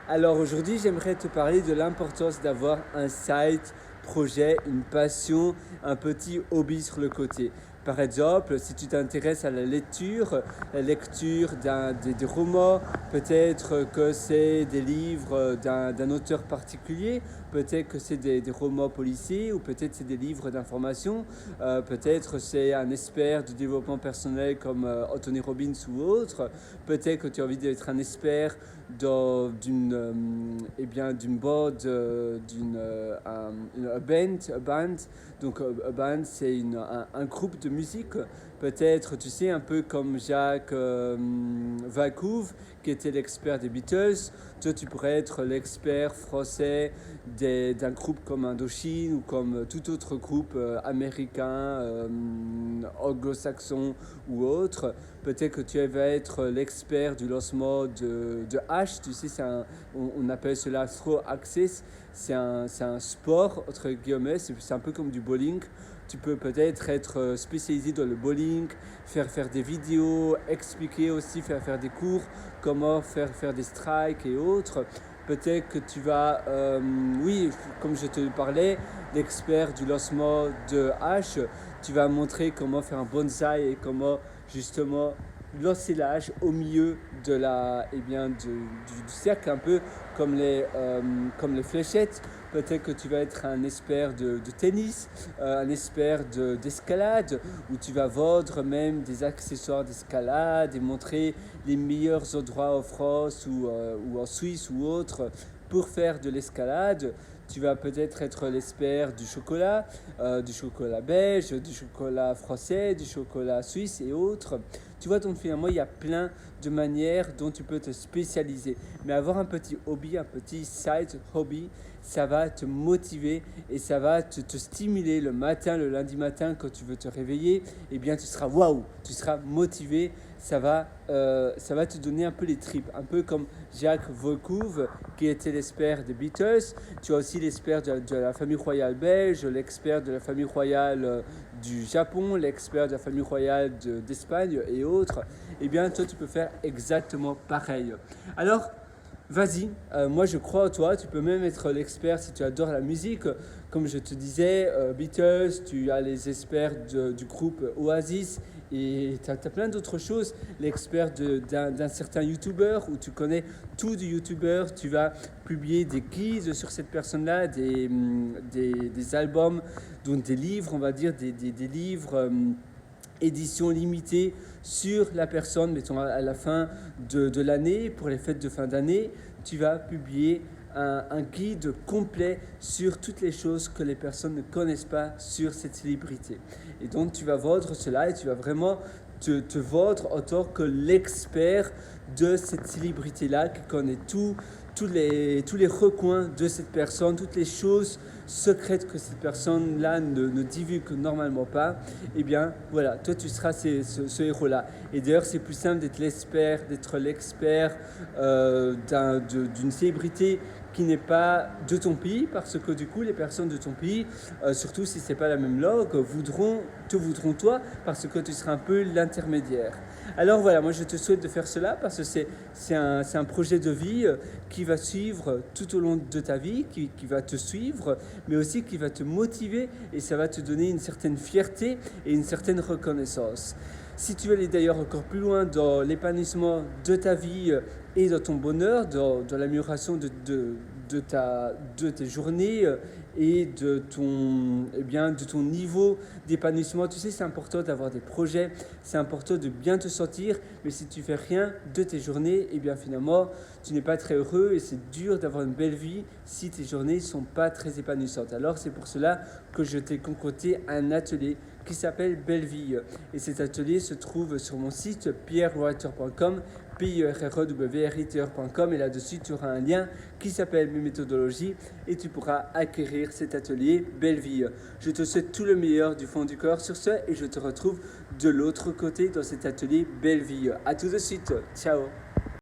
Alors aujourd'hui, j'aimerais te parler de l'importance d'avoir un site, projet, une passion, un petit hobby sur le côté. Par exemple, si tu t'intéresses à la lecture des romans, peut-être que c'est des livres d'un auteur particulier, peut-être que c'est des romans policiers ou peut-être c'est des livres d'information, peut-être c'est un expert du développement personnel comme Anthony Robbins ou autre, peut-être que tu as envie d'être un expert d'une board, a band. Donc a band, c'est un groupe de musique. Peut-être, tu sais, un peu comme Jacques Vacouve, qui était l'expert des Beatles. Toi, tu pourrais être l'expert français d'un groupe comme Indochine ou comme tout autre groupe américain, anglo-saxon ou autre. Peut-être que tu vas être l'expert du lancement de hache. Tu sais, on appelle cela throw access. C'est un sport, entre guillemets, c'est un peu comme du bowling. Tu peux peut-être être spécialisé dans le bowling, faire des vidéos, expliquer aussi, faire des cours, comment faire des strikes et autres. Peut-être que tu vas, oui, comme je te parlais, l'expert du lancement de hache, tu vas montrer comment faire un bonsaï et comment justement lancer la hache au milieu du cercle, un peu comme les fléchettes. Peut-être que tu vas être un expert de tennis, un expert d'escalade, où tu vas vendre même des accessoires d'escalade et montrer les meilleurs endroits en France ou en Suisse ou autre pour faire de l'escalade. Tu vas peut-être être l'expert du chocolat belge, du chocolat français, du chocolat suisse et autres. Tu vois, donc finalement, il y a plein de manières dont tu peux te spécialiser. Mais avoir un petit hobby, un petit side hobby, ça va te motiver et ça va te stimuler le matin, le lundi matin, quand tu veux te réveiller. Eh bien, tu seras waouh, tu seras motivé. Ça va te donner un peu les tripes, un peu comme Jacques Vaucouve, qui était l'expert des Beatles. Tu as aussi l'expert de la famille royale belge, l'expert de la famille royale du Japon, l'expert de la famille royale d'Espagne et autres. Eh bien, toi, tu peux faire exactement pareil. Alors, vas-y, moi je crois en toi, tu peux même être l'expert si tu adores la musique. Comme je te disais, Beatles, tu as les experts du groupe Oasis et tu as plein d'autres choses. L'expert d'un certain YouTuber où tu connais tout du YouTuber, tu vas publier des guides sur cette personne-là, des albums, donc des livres, on va dire, des livres édition limitée sur la personne, mettons à la fin de l'année, pour les fêtes de fin d'année, tu vas publier un guide complet sur toutes les choses que les personnes ne connaissent pas sur cette célébrité. Et donc tu vas vendre cela et tu vas vraiment te vendre en tant que l'expert de cette célébrité-là qui connaît tous les recoins de cette personne, toutes les choses secrètes que cette personne-là ne divulgue normalement pas. Eh bien, voilà, toi, tu seras ce héros-là. Et d'ailleurs, c'est plus simple d'être l'expert d'une célébrité qui n'est pas de ton pays, parce que du coup, les personnes de ton pays, surtout si c'est pas la même langue, te voudront toi, parce que tu seras un peu l'intermédiaire. Alors voilà, moi je te souhaite de faire cela, parce que c'est un projet de vie qui va suivre tout au long de ta vie, qui va te suivre, mais aussi qui va te motiver, et ça va te donner une certaine fierté et une certaine reconnaissance. Si tu veux aller d'ailleurs encore plus loin dans l'épanouissement de ta vie et dans ton bonheur, dans l'amélioration de tes journées et de ton niveau d'épanouissement, tu sais, c'est important d'avoir des projets, c'est important de bien te sentir, mais si tu fais rien de tes journées, eh bien finalement, tu n'es pas très heureux et c'est dur d'avoir une belle vie si tes journées ne sont pas très épanouissantes. Alors c'est pour cela que je t'ai concocté un atelier qui s'appelle Belle Vie. Et cet atelier se trouve sur mon site pierrewriter.com, pierrewriter.com, et là-dessus tu auras un lien qui s'appelle Mes méthodologies et tu pourras acquérir cet atelier Belle Vie. Je te souhaite tout le meilleur du fond du corps sur ce et je te retrouve de l'autre côté dans cet atelier Belle Vie. À tout de suite, ciao.